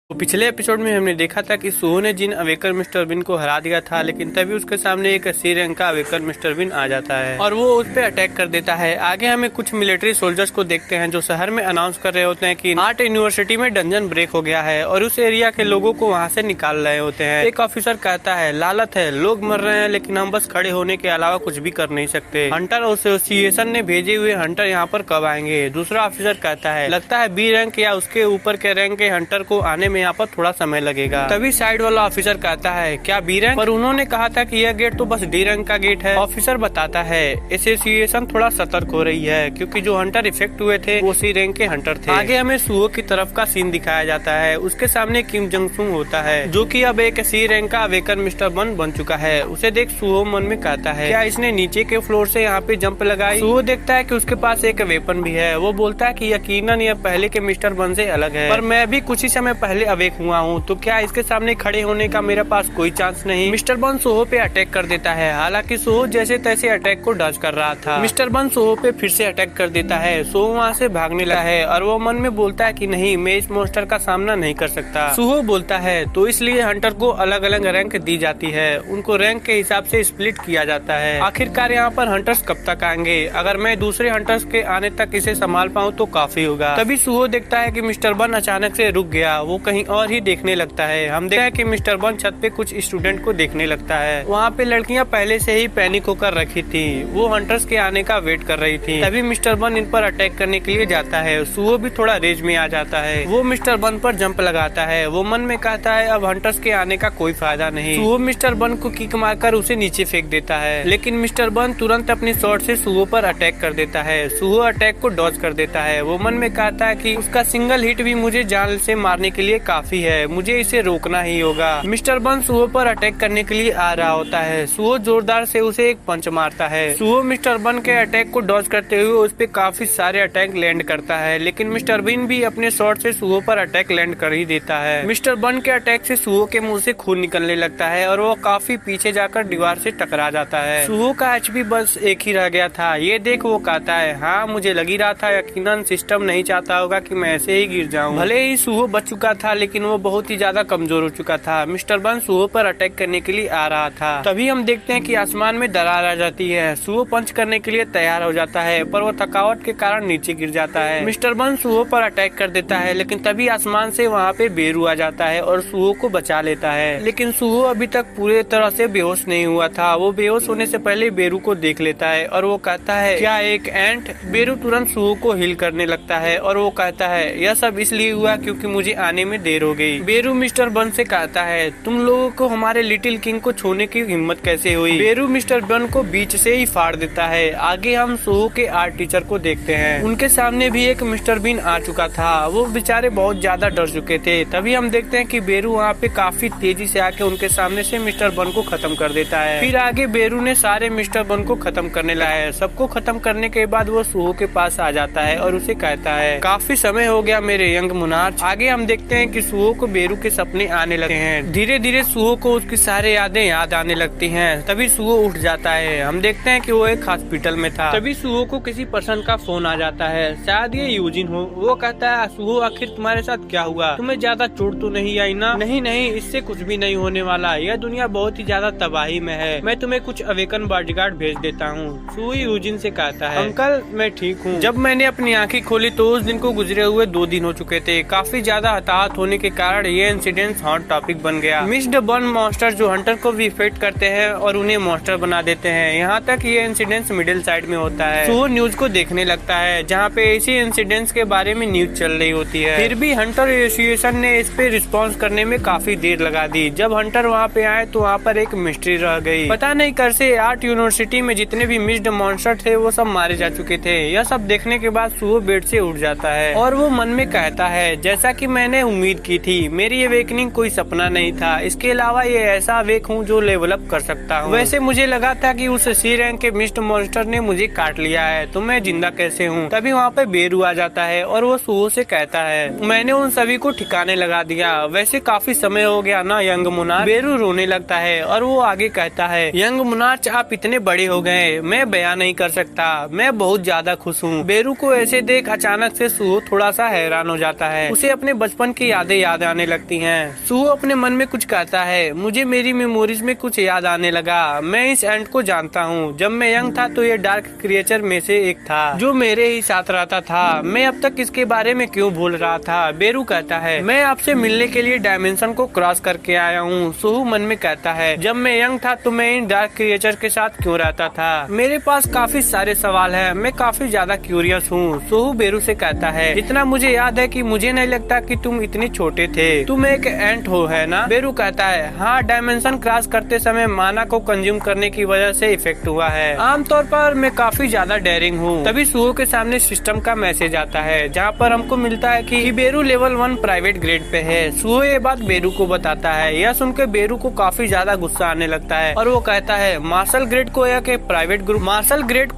तो पिछले एपिसोड में हमने देखा था कि सुहो ने जिन अवेकर मिस्टर बिन को हरा दिया था, लेकिन तभी उसके सामने एक सी रैंक का अवेकर मिस्टर बिन आ जाता है और वो उस पे अटैक कर देता है। आगे हमें कुछ मिलिट्री सोल्जर्स को देखते हैं जो शहर में अनाउंस कर रहे होते हैं कि आर्ट यूनिवर्सिटी में डंजन ब्रेक हो गया है और उस एरिया के लोगों को वहाँ से निकाल रहे होते हैं। एक ऑफिसर कहता है लालत है, लोग मर रहे हैं लेकिन हम बस खड़े होने के अलावा कुछ भी कर नहीं सकते। हंटर एसोसिएशन ने भेजे हुए हंटर यहाँ पर कब आएंगे? दूसरा ऑफिसर कहता है लगता है बी रैंक या उसके ऊपर के रैंक के हंटर को आने में यहाँ पर थोड़ा समय लगेगा। तभी साइड वाला ऑफिसर कहता है क्या बी रैंक? पर उन्होंने कहा था कि यह गेट तो बस डी रैंक का गेट है। ऑफिसर बताता है एसोसिएशन थोड़ा सतर्क हो रही है क्योंकि जो हंटर इफेक्ट हुए थे वो सी रैंक के हंटर थे। आगे हमें सुहो की तरफ का सीन दिखाया जाता है। उसके सामने किम जंग सुंग होता है जो कि अब एक सी रैंक का अवेकर मिस्टर बन चुका है। उसे देख सुहो मन में कहता है क्या इसने नीचे के फ्लोर से यहाँ पे जंप लगाई? सुहो देखता है कि उसके पास एक वेपन भी है। वो बोलता है कि यकीनन यह पहले के मिस्टर बन से अलग है, पर मैं भी कुछ ही समय पहले अवेक हुआ हूँ, तो क्या इसके सामने खड़े होने का मेरे पास कोई चांस नहीं? मिस्टर बन सुहो पे अटैक कर देता है। हालांकि सुहो जैसे तैसे अटैक को डॉज कर रहा था। मिस्टर बन सुहो पे फिर से अटैक कर देता है। सुहो वहाँ से भागने लगा है और वो मन में बोलता है कि नहीं, मैं इस मॉन्स्टर का सामना नहीं कर सकता। सुहो बोलता है तो इसलिए हंटर को अलग अलग रैंक दी जाती है, उनको रैंक के हिसाब से स्प्लिट किया जाता है। आखिरकार यहाँ पर हंटर्स कब तक आएंगे? अगर मैं दूसरे हंटर्स के आने तक इसे संभाल पाऊँ तो काफी होगा। तभी सुहो देखता है कि मिस्टर बन अचानक से रुक गया। वो कहीं और ही देखने लगता है। हम देखते हैं कि मिस्टर बन छत पे कुछ स्टूडेंट को देखने लगता है। वहाँ पे लड़कियाँ पहले से ही पैनिक होकर रखी थी, वो हंटर्स के आने का वेट कर रही थी। तभी मिस्टर बन इन पर अटैक करने के लिए जाता है। सुहो भी थोड़ा रेज में आ जाता है। वो मिस्टर बन पर जंप लगाता है। वो मन में कहता है अब हंटर्स के आने का कोई फायदा नहीं। सुहो मिस्टर बन को किक मारकर उसे नीचे फेंक देता है, लेकिन मिस्टर बन तुरंत अपनी शॉट से सुहो पर अटैक कर देता है। सुहो अटैक को डॉज कर देता है। वो मन में कहता है कि उसका सिंगल हिट भी मुझे जान से मारने के लिए काफी है, मुझे इसे रोकना ही होगा। मिस्टर बन सुहो पर अटैक करने के लिए आ रहा होता है। सुहो जोरदार से उसे एक पंच मारता है। सुहो मिस्टर बन के अटैक को डॉज करते हुए उस पे काफी सारे अटैक लैंड करता है, लेकिन मिस्टर बिन भी अपने शॉट से सुहो पर अटैक लैंड कर ही देता है। मिस्टर बन के अटैक से सुहो के मुंह से खून निकलने लगता है और वो काफी पीछे जाकर दीवार से टकरा जाता है। सुहो का एचपी बस एक ही रह गया था। ये देख वो कहता है हाँ, मुझे लगी रहा था यकीनन सिस्टम नहीं चाहता होगा कि मैं ऐसे ही गिर जाऊं। भले ही सुहो बच चुका था लेकिन वो बहुत ही ज्यादा कमजोर हो चुका था। मिस्टर बन सुहो पर अटैक करने के लिए आ रहा था। तभी हम देखते हैं कि आसमान में दरार आ जाती है। सुहो पंच करने के लिए तैयार हो जाता है, पर वो थकावट के कारण नीचे गिर जाता है। मिस्टर बन सुहो पर अटैक कर देता है, लेकिन तभी आसमान से वहाँ पे बेरू आ जाता है और सुहो को बचा लेता है। लेकिन सुहो अभी तक पूरे तरह से बेहोश नहीं हुआ था। वो बेहोश होने से पहले बेरू को देख लेता है और वो कहता है क्या एक एंट? बेरू तुरंत सुहो को हिल करने लगता है और वो कहता है यह सब इसलिए हुआ क्योंकि मुझे आने में देर हो गई। बेरू मिस्टर बन से कहता है तुम लोगों को हमारे लिटिल किंग को छूने की हिम्मत कैसे हुई? बेरू मिस्टर बन को बीच से ही फाड़ देता है। आगे हम सुहो के आर्ट टीचर को देखते हैं। उनके सामने भी एक मिस्टर बिन आ चुका था। वो बेचारे बहुत ज्यादा डर चुके थे। तभी हम देखते हैं कि बेरू वहाँ पे काफी तेजी से आके उनके सामने से मिस्टर बन को खत्म कर देता है। फिर आगे बेरू ने सारे मिस्टर बन को खत्म करने लगा है। सबको खत्म करने के बाद वो सुहो के पास आ जाता है और उसे कहता है काफी समय हो गया मेरे यंग मुनार्च। आगे हम देखते हैं कि सुहो को बेरू के सपने आने लगे हैं। धीरे धीरे सुहो को उसकी सारे यादें याद आने लगती हैं। तभी सुहो उठ जाता है। हम देखते हैं कि वो एक हॉस्पिटल में था। तभी सुहो को किसी पर्सन का फोन आ जाता है, शायद ये यूजिन हो। वो कहता है सुहो आखिर तुम्हारे साथ क्या हुआ? तुम्हें ज्यादा चोट तो नहीं आई ना? नहीं नहीं, इससे कुछ भी नहीं होने वाला। यह दुनिया बहुत ही ज्यादा तबाही में है। मैं तुम्हें कुछ अवेकन बॉडीगार्ड भेज देता हूँ। सुहो यूजिन से कहता है अंकल मैं ठीक हूँ। जब मैंने अपनी आँखें खोली तो उस दिन को गुजरे हुए 2 दिन हो चुके थे। काफी ज्यादा हताहत होने के कारण ये इंसिडेंट हॉट टॉपिक बन गया। मिस्ड बन मॉन्स्टर जो हंटर को भी इफेक्ट करते हैं और उन्हें मॉन्स्टर बना देते हैं। यहाँ तक ये इंसिडेंट मिडिल साइड में होता है। सुहो न्यूज को देखने लगता है जहाँ पे ऐसी इंसिडेंट्स के बारे में न्यूज चल रही होती है। फिर भी हंटर एसोसिएशन ने इस पे रिस्पॉन्स करने में काफी देर लगा दी। जब हंटर वहाँ पे आए तो वहाँ पर एक मिस्ट्री रह गई। पता नहीं कैसे आर्ट यूनिवर्सिटी में जितने भी मिस्ड मॉन्स्टर थे वो सब मारे जा चुके थे। यह सब देखने के बाद सुहो बेड से उठ जाता है और वो मन में कहता है जैसा कि मैंने उम्मीद की थी, मेरी अवेकनिंग कोई सपना नहीं था। इसके अलावा ये ऐसा अवेक हूँ जो लेवल अप कर सकता हूँ। वैसे मुझे लगा था कि उस सी रैंक के मिस्ड मॉन्स्टर ने मुझे काट लिया है, तो मैं जिंदा कैसे हूँ? तभी वहाँ पे बेरू आ जाता है और वो सुहो से कहता है मैंने उन सभी को ठिकाने लगा दिया। वैसे काफी समय हो गया ना यंग मुनार्च? बेरू रोने लगता है और वो आगे कहता है यंग मुनार्च आप इतने बड़े हो गए, मैं बयान नहीं कर सकता। मैं बहुत ज्यादा खुश हूँ। बेरू को ऐसे देख अचानक से सुहो थोड़ा सा हैरान हो जाता है। उसे अपने बचपन की यादें याद आने लगती हैं। सुहो अपने मन में कुछ कहता है, मुझे मेरी मेमोरीज में कुछ याद आने लगा। मैं इस एंट को जानता हूँ। जब मैं यंग था तो ये डार्क क्रिएचर में से एक था जो मेरे ही साथ रहता था। मैं अब तक इसके बारे में क्यों भूल रहा था। बेरू कहता है, मैं आपसे मिलने के लिए डायमेंशन को क्रॉस करके आया हूँ। सुहो मन में कहता है, जब मैं यंग था तो मैं इन डार्क क्रिएचर के साथ क्यों रहता था। मेरे पास काफी सारे सवाल है, मैं काफी ज्यादा क्यूरियस हूँ। सुहो बेरू से कहता है, जितना मुझे याद है कि मुझे नहीं लगता कि तुम इतने छोटे थे। तुम एक एंट हो, है ना। बेरू कहता है, हाँ, डायमेंशन क्रॉस करते समय माना को कंज्यूम करने की वजह से इफेक्ट हुआ है। आमतौर पर मैं काफी ज्यादा डेयरिंग हूँ। तभी सुहो के सामने सिस्टम का मैसेज आता है जहाँ पर हमको मिलता है कि बेरू लेवल 1 प्राइवेट ग्रेड पे है। सुहो ये बात बेरू को बताता है। यह सुनकर बेरू को काफी ज्यादा गुस्सा आने लगता है और वो कहता है, मार्शल ग्रेड को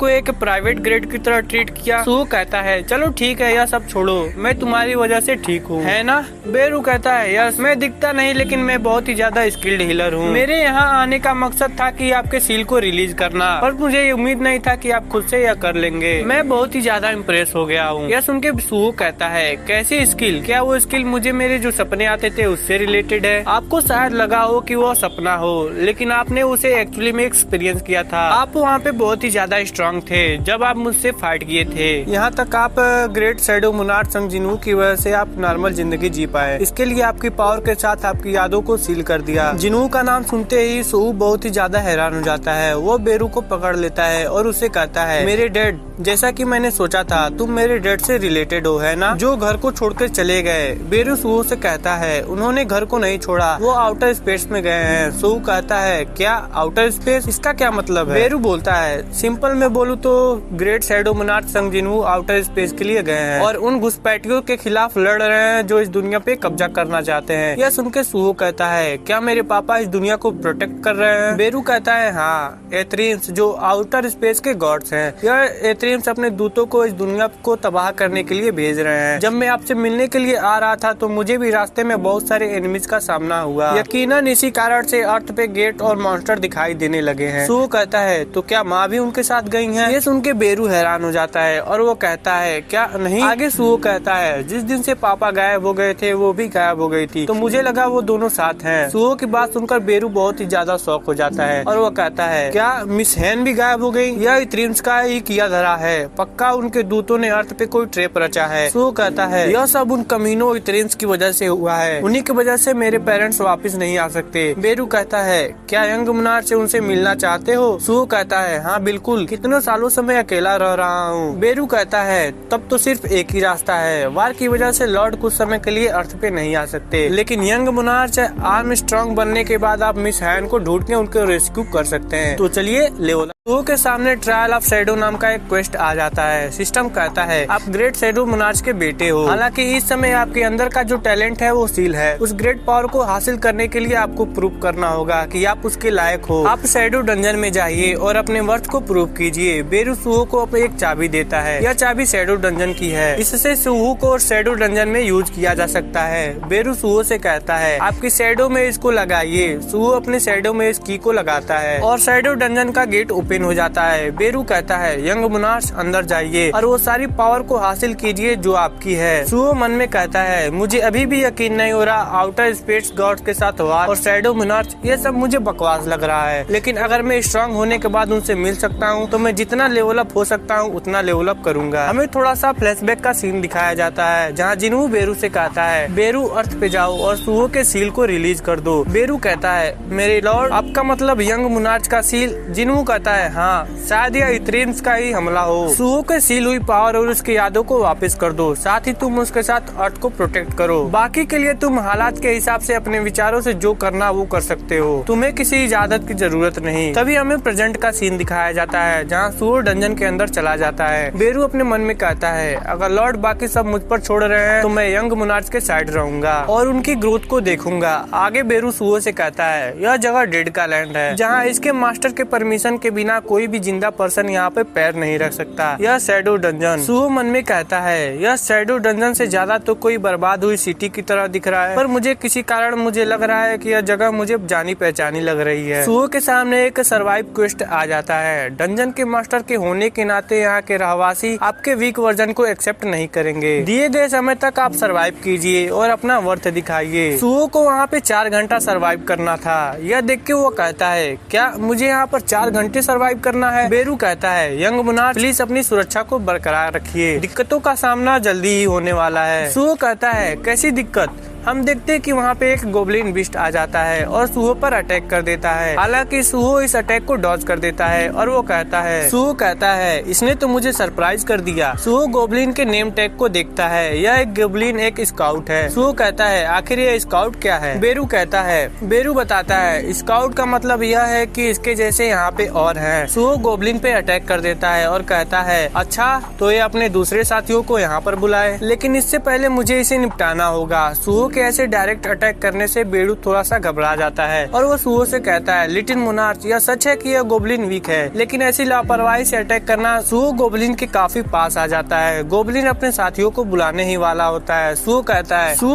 एक प्राइवेट ग्रेड की तरह ट्रीट किया। सुहो कहता है, चलो ठीक है, यह सब छोड़ो, मैं तुम्हारी वजह से ठीक हूँ, है ना। बेरू कहता है, यस, मैं दिखता नहीं लेकिन मैं बहुत ही ज्यादा स्किल्ड हीलर हूँ। मेरे यहाँ आने का मकसद था कि आपके सील को रिलीज करना, पर मुझे उम्मीद नहीं था कि आप खुद से यह कर लेंगे। मैं बहुत ही ज्यादा इम्प्रेस हो गया हूँ। यह सुन के सुहो कहता है, कैसी स्किल? क्या वो स्किल मुझे मेरे जो सपने आते थे उससे रिलेटेड है? आपको शायद लगा हो कि वो सपना हो, लेकिन आपने उसे एक्चुअली में एक्सपीरियंस किया था। आप वहाँ पे बहुत ही ज्यादा स्ट्रांग थे जब आप मुझसे फाइट किए थे। यहाँ तक आप ग्रेट शैडो मोनार्क संग जिन्हू की वजह से आप नॉर्मल जिंदगी जी पाए। इसके लिए आपकी पावर के साथ आपकी यादों को सील कर दिया। जिन्हू का नाम सुनते ही सुहो बहुत ही ज्यादा हैरान हो जाता है। वो बेरू को पकड़ लेता है और उसे कहता है, मेरे डैड, जैसा कि मैंने सोचा था, तुम मेरे डैड से रिलेटेड हो, है ना, जो घर को छोड़कर चले गए। बेरू सुहो से कहता है, उन्होंने घर को नहीं छोड़ा, वो आउटर स्पेस में गए हैं। सुहो कहता है, क्या आउटर स्पेस? इसका क्या मतलब है? बेरू बोलता है, सिंपल में बोलूँ तो ग्रेट शैडो मोनार्क संग जिन्हू आउटर स्पेस के लिए गए हैं और उन घुसपैठियों के खिलाफ लड़ रहे हैं जो इस दुनिया पे कब्जा करना चाहते हैं। यह सुनकर सुहो कहता है, क्या मेरे पापा इस दुनिया को प्रोटेक्ट कर रहे हैं? बेरू कहता है, हाँ, एथेरियंस जो आउटर स्पेस के गॉड्स हैं। यह एथेरियंस अपने दूतों को इस दुनिया को तबाह करने के लिए भेज रहे हैं। जब मैं आपसे मिलने के लिए आ रहा था तो मुझे भी रास्ते में बहुत सारे एनिमीज का सामना हुआ। यकीनन इसी कारण से अर्थ पे गेट और मॉन्स्टर दिखाई देने लगे हैं। सुहो कहता है, तो क्या माँ भी उनके साथ गई है? ये सुन के बेरू हैरान हो जाता है और वो कहता है, क्या नहीं? आगे सुहो कहता है, जिस दिन से पापा गायब हो गए थे वो भी गायब हो गई थी, तो मुझे लगा वो दोनों साथ हैं। सुहो की बात सुनकर बेरू बहुत ही ज्यादा शॉक हो जाता है और वो कहता है, क्या मिस हैन भी गायब हो गई? यह इथेरियंस का ही किया धरा है, पक्का उनके दूतों ने अर्थ पे कोई ट्रैप रचा है। सुहो कहता है, यह सब उन कमीनों इथेरियंस की वजह से हुआ है, उन्हीं की वजह से मेरे पेरेंट्स वापस नहीं आ सकते। बेरू कहता है, क्या यंग मोनार्क से उनसे मिलना चाहते हो? सुहो कहता है, हाँ बिल्कुल, कितने सालों से मैं अकेला रह रहा हूँ। बेरू कहता है, तब तो सिर्फ एक ही रास्ता है, वार की वजह से लॉर्ड कुछ समय के लिए अर्थ पे नहीं आ सकते, लेकिन यंग मोनार्क आर्म स्ट्रॉन्ग बनने के बाद आप मिस हैन को ढूंढ के उनको रेस्क्यू कर सकते हैं। तो चलिए लेवल। सुहो के सामने ट्रायल ऑफ शैडो नाम का एक क्वेस्ट आ जाता है। सिस्टम कहता है, आप ग्रेट शैडो मोनार्क के बेटे हो। हालांकि इस समय आपके अंदर का जो टैलेंट है वो सील है। उस ग्रेट पावर को हासिल करने के लिए आपको प्रूव करना होगा कि आप उसके लायक हो। आप शैडो डंजन में जाइए और अपने वर्थ को प्रूव कीजिए। बेरू सुहो को एक चाबी देता है। यह चाबी शैडो डंजन की है। इससे सुहो को शैडो डंजन में यूज किया जा सकता है। बेरू सुहो से कहता है, आपकी शैडो में इसको लगाइए। सुहो अपने शैडो में इस की को लगाता है और शैडो डंजन का गेट ओपन हो जाता है। बेरू कहता है, यंग मोनार्क अंदर जाइए और वो सारी पावर को हासिल कीजिए जो आपकी है। सुहो मन में कहता है, मुझे अभी भी यकीन नहीं हो रहा आउटर स्पेस गॉड के साथ वार और शैडो मोनार्क, ये सब मुझे बकवास लग रहा है, लेकिन अगर मैं स्ट्रांग होने के बाद उनसे मिल सकता हूँ तो मैं जितना लेवल अप हो सकता हूँ उतना लेवल अप करूंगा। हमें थोड़ा सा फ्लैशबैक का सीन दिखाया जाता है जहाँ जिन्हू बेरू से कहता है, बेरू अर्थ पे जाओ और सुहो के सील को रिलीज कर दो। बेरू कहता है, मेरे लॉर्ड, आपका मतलब यंग मोनार्क का सील? जिन्हू कहता है, हाँ, शायद यह इथेरियंस का ही हमला हो। सुहो के सील हुई पावर और उसकी यादों को वापस कर दो, साथ ही तुम उसके साथ अर्थ को प्रोटेक्ट करो। बाकी के लिए तुम हालात के हिसाब से अपने विचारों से जो करना वो कर सकते हो, तुम्हें किसी इजाजत की जरूरत नहीं। तभी हमें प्रेजेंट का सीन दिखाया जाता है जहाँ सुहो डंजन के अंदर चला जाता है। बेरू अपने मन में कहता है, अगर लॉर्ड बाकी सब मुझ पर छोड़ रहे हैं तो मैं यंग मोनार्क के साइड रहूंगा और उनकी ग्रोथ को देखूंगा। आगे बेरू सुहो से कहता है, यह जगह डेड का लैंड है जहाँ इसके मास्टर के परमिशन के बिना बिना कोई भी जिंदा पर्सन यहाँ पे पैर नहीं रख सकता। यह शैडो डंजन। सुहो मन में कहता है यह शैडो डंजन से ज्यादा तो कोई बर्बाद हुई सिटी की तरह दिख रहा है, पर मुझे किसी कारण मुझे लग रहा है कि यह जगह मुझे जानी पहचानी लग रही है। सुहो के सामने एक सर्वाइव क्वेस्ट आ जाता है। डंजन के मास्टर के होने के नाते यहाँ के रहवासी आपके वीक वर्जन को एक्सेप्ट नहीं करेंगे। दिए गए समय तक आप सर्वाइव कीजिए और अपना वर्थ दिखाइए। सुहो को वहाँ पे 4 घंटा सर्वाइव करना था। यह देख के वो कहता है क्या मुझे यहाँ पर 4 घंटे सर्वाइव करना है? बेरू कहता है यंग मोनार्च प्लीज अपनी सुरक्षा को बरकरार रखिए, दिक्कतों का सामना जल्दी ही होने वाला है। सुहो कहता है कैसी दिक्कत? हम देखते हैं कि वहाँ पे एक गोब्लिन बिस्ट आ जाता है और सुहो पर अटैक कर देता है। हालांकि सुहो इस अटैक को डॉज कर देता है और वो कहता है सुहो कहता है इसने तो मुझे सरप्राइज कर दिया। सुहो गोब्लिन के नेम टैग को देखता है। यह एक गोब्लिन एक स्काउट है। सुहो कहता है आखिर ये स्काउट क्या है? बेरू कहता है बेरू बताता है स्काउट का मतलब यह है कि इसके जैसे यहाँ पे और हैं। सुहो गोब्लिन पे अटैक कर देता है और कहता है अच्छा तो ये अपने दूसरे साथियों को यहाँ पर बुलाए, लेकिन इससे पहले मुझे इसे निपटाना होगा। सुहो के ऐसे डायरेक्ट अटैक करने से बेरू थोड़ा सा घबरा जाता है और वो सुहो से कहता है लिटिल मोनार्च यह सच है कि यह गोब्लिन वीक है, लेकिन ऐसी लापरवाही से अटैक करना। सुहो गोब्लिन के काफी पास आ जाता है। गोब्लिन अपने साथियों को बुलाने ही वाला होता है। सुहो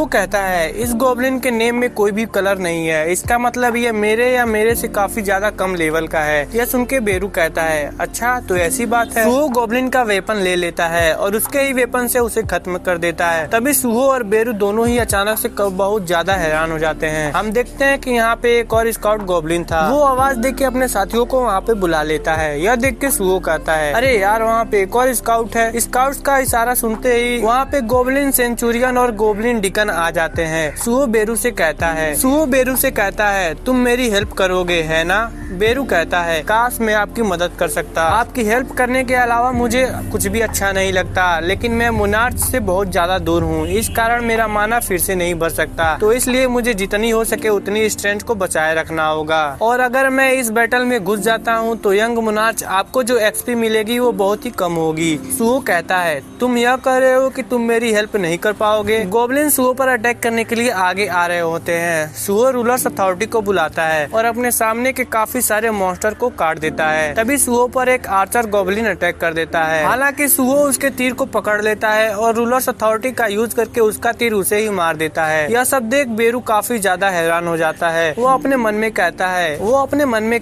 कहता है इस गोब्लिन के नेम में कोई भी कलर नहीं है, इसका मतलब ये मेरे या मेरे से काफी ज्यादा कम लेवल का है। यह सुन के बेरू कहता है अच्छा तो ऐसी बात है। सुहो गोब्लिन का वेपन ले लेता है और उसके ही वेपन से उसे खत्म कर देता है। तभी सुहो और बेरू दोनों ही अचानक से बहुत ज्यादा हैरान हो जाते हैं। हम देखते हैं कि यहाँ पे एक और स्काउट गोब्लिन था। वो आवाज देख के अपने साथियों को वहाँ पे बुला लेता है। यह देख के सुहो कहता है अरे यार वहाँ पे एक और स्काउट है। स्काउट्स का इशारा सुनते ही वहाँ पे गोब्लिन सेंचुरियन और गोब्लिन डिकन आ जाते हैं। सुहो बेरू से कहता है तुम मेरी हेल्प करोगे है ना? बेरू कहता है काश मैं आपकी मदद कर सकता। आपकी हेल्प करने के अलावा मुझे कुछ भी अच्छा नहीं लगता, लेकिन मैं मोनार्च से बहुत ज्यादा दूर हूँ, इस कारण मेरा माना फिर से नहीं बढ़ सकता, तो इसलिए मुझे जितनी हो सके उतनी स्ट्रेंथ को बचाए रखना होगा। और अगर मैं इस बैटल में घुस जाता हूँ तो यंग मोनार्च आपको जो एक्सपी मिलेगी वो बहुत ही कम होगी। सुहो कहता है तुम यह कह रहे हो कि तुम मेरी हेल्प नहीं कर पाओगे? गोब्लिन सुहो पर अटैक करने के लिए आगे आ रहे होते हैं। सुहो रूलर्स अथॉरिटी को बुलाता है और अपने सामने के काफी सारे मॉन्स्टर को काट देता है। तभी सुहो पर एक आर्चर गोब्लिन अटैक कर देता है। हालांकि सुहो उसके तीर को पकड़ लेता है और रूलर्स अथॉरिटी का यूज करके उसका तीर उसे ही मार देता है। यह सब देख बेरू काफी ज्यादा हैरान हो जाता है। वो अपने मन में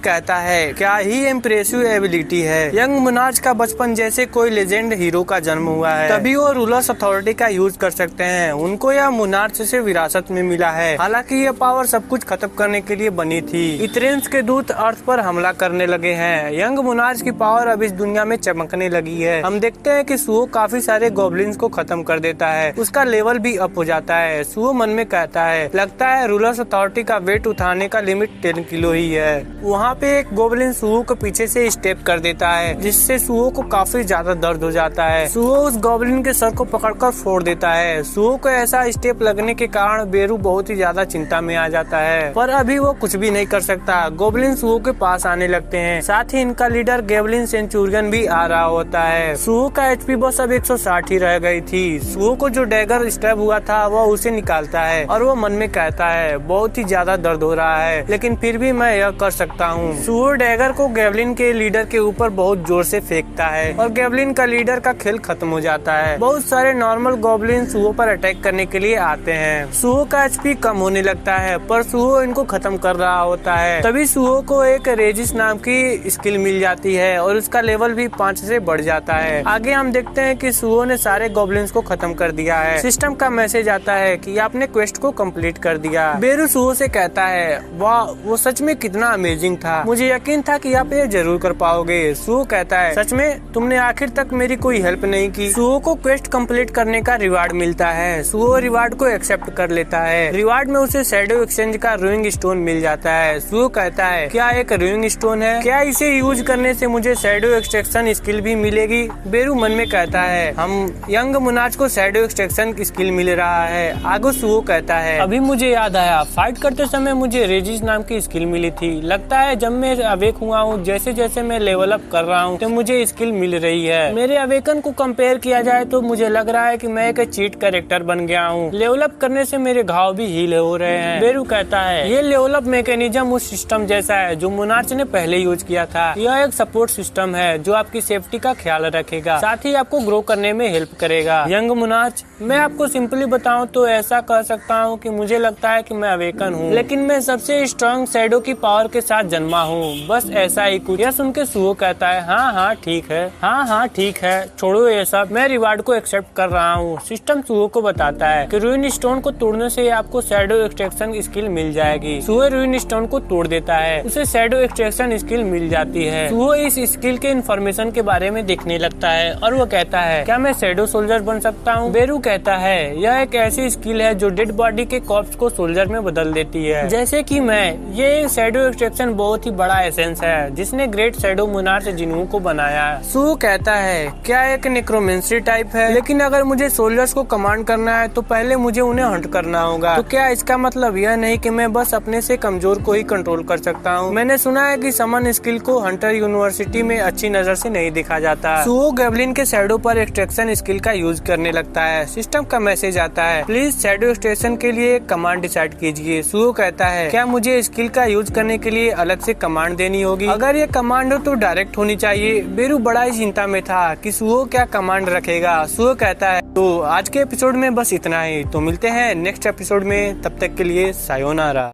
कहता है क्या ही इम्प्रेसिव एबिलिटी है। यंग मोनार्च का बचपन जैसे कोई लेजेंड हीरो का जन्म हुआ है, तभी वो रूलर्स अथॉरिटी का यूज कर सकते हैं। उनको यह मोनार्च से विरासत में मिला है। हालांकि यह पावर सब कुछ खत्म करने के लिए बनी थी। इथरेंस के दूत अर्थ पर हमला करने लगे हैं। यंग मोनार्च की पावर अब इस दुनिया में चमकने लगी है। हम देखते हैं कि सुहो काफी सारे गॉब्लिन्स को खत्म कर देता है। उसका लेवल भी अप हो जाता है। सुहो मन में कहता है लगता है रूलर्स अथॉरिटी का वेट उठाने का लिमिट 10 किलो ही है। वहाँ पे एक गोब्लिन सुहो को पीछे से स्टेप कर देता है, जिससे सुहो को काफी ज्यादा दर्द हो जाता है। सुहो उस गोब्लिन के सर को पकड़कर फोड़ देता है। सुहो को ऐसा स्टेप लगने के कारण बेरू बहुत ही ज्यादा चिंता में आ जाता है, पर अभी वो कुछ भी नहीं कर सकता। गोब्लिन सुहो के पास आने लगते हैं। साथ ही इनका लीडर गोब्लिन सेंचुरियन भी आ रहा होता है। सुहो का एचपी बस अब 160 ही रह गई थी। सुहो को जो डैगर स्टैब हुआ था वह उसे निकालता है और वो मन में कहता है बहुत ही ज्यादा दर्द हो रहा है, लेकिन फिर भी मैं यह कर सकता हूँ। सुहो डैगर को गोब्लिन के लीडर के ऊपर बहुत जोर से फेंकता है और गोब्लिन का लीडर का खेल खत्म हो जाता है। बहुत सारे नॉर्मल गोब्लिन सुहो पर अटैक करने के लिए आते हैं। सुहो का एचपी कम होने लगता है, पर सुहो इनको खत्म कर रहा होता है। तभी सुहो को एक रेजिस नाम की स्किल मिल जाती है और उसका लेवल भी 5 से बढ़ जाता है। आगे हम देखते हैं कि सुहो ने सारे गोब्लिन्स को खत्म कर दिया है। सिस्टम का मैसेज आता है कि आपने क्वेस्ट को कंप्लीट कर दिया। बेरू सुहो से कहता है वाह वो सच में कितना अमेजिंग था, मुझे यकीन था कि आप ये जरूर कर पाओगे। सुहो कहता है सच में तुमने आखिर तक मेरी कोई हेल्प नहीं की। सुहो को क्वेस्ट कंप्लीट करने का रिवार्ड मिलता है। सुहो रिवार्ड को एक्सेप्ट कर लेता है। रिवार्ड में उसे शैडो एक्सचेंज का रूइंग स्टोन मिल जाता है। सुहो कहता है क्या एक रूइंग स्टोन है? क्या इसे यूज करने से मुझे शैडो एक्सट्रैक्शन स्किल भी मिलेगी? बेरू मन में कहता है हम यंग मोनार्च को शैडो एक्सट्रैक्शन की स्किल मिल रहा है। आगे सुहो कहता है अभी मुझे याद आया, फाइट करते समय मुझे रेजिस नाम की स्किल मिली थी। लगता है जब मैं अवेक हुआ हूँ, जैसे जैसे मैं लेवल अप कर रहा हूँ तो मुझे स्किल मिल रही है। मेरे अवेकन को कंपेयर किया जाए तो मुझे लग रहा है कि मैं एक चीट कैरेक्टर बन गया हूँ। लेवल अप करने से मेरे घाव भी हील हो रहे हैं। बेरू कहता है ये लेवल अप मैकेनिज्म उस सिस्टम जैसा है जो मोनार्च ने पहले यूज किया था। यह एक सपोर्ट सिस्टम है जो आपकी सेफ्टी का ख्याल रखेगा, साथ ही आपको ग्रो करने में हेल्प करेगा। यंग मोनार्च, मैं आपको सिंपली बताऊं तो ऐसा कह सकता हूं कि मुझे लगता है कि मैं अवेकन हूं, लेकिन मैं सबसे स्ट्रॉन्ग शैडो की पावर के साथ जन्मा हूं, बस ऐसा ही कुछ। यह सुन के सुहो कहता है, हाँ ठीक है, हाँ ठीक है, छोड़ो ये सब, मैं रिवार्ड को एक्सेप्ट कर रहा हूँ। सिस्टम सुहो को बताता है कि रूइन स्टोन को तोड़ने से आपको शैडो एक्सट्रैक्शन स्किल मिल जाएगी। सुहो रूइन स्टोन को तोड़ देता है, उसे शैडो एक्सट्रैक्शन स्किल मिल जाती है। सुहो इस स्किल के इन्फॉर्मेशन के बारे में देखने लगता है और वो कहता है, क्या मैं शैडो सोल्जर बन सकता हूँ? बेरू कहता है, यह एक ऐसी स्किल है जो डेड बॉडी के कॉर्प्स को सोल्जर में बदल देती है, जैसे कि मैं। ये शैडो एक्सट्रैक्शन बहुत ही बड़ा एसेंस है जिसने ग्रेट शैडो मोनार्च जिन्हू को बनाया। सुहो कहता है, क्या एक नेक्रोमेंसी टाइप है, लेकिन अगर मुझे सोल्जर्स को कमांड करना है तो पहले मुझे उन्हें हंट करना होगा। तो क्या इसका मतलब यह नहीं कि मैं बस अपने से कमजोर को ही कंट्रोल कर सकता हूँ? मैंने सुना है कि समन स्किल को हंटर यूनिवर्सिटी में अच्छी नजर से नहीं देखा जाता। सुहो गैबलिन के शैडो पर एक्सट्रैक्शन स्किल का यूज करने लगता है। सिस्टम का मैसेज आता है, प्लीज शैडो एक्सट्रैक्शन के लिए कमांड डिसाइड कीजिए। सुहो कहता है, क्या मुझे स्किल का यूज करने के लिए अलग से कमांड देनी होगी? अगर ये कमांड हो तो डायरेक्ट होनी चाहिए। बेरू बड़ा ही चिंता में था कि सुहो क्या कमांड रखेगा। सुहो कहता है, तो आज के एपिसोड में बस इतना ही, तो मिलते हैं नेक्स्ट एपिसोड में, तब तक के लिए सायोनारा।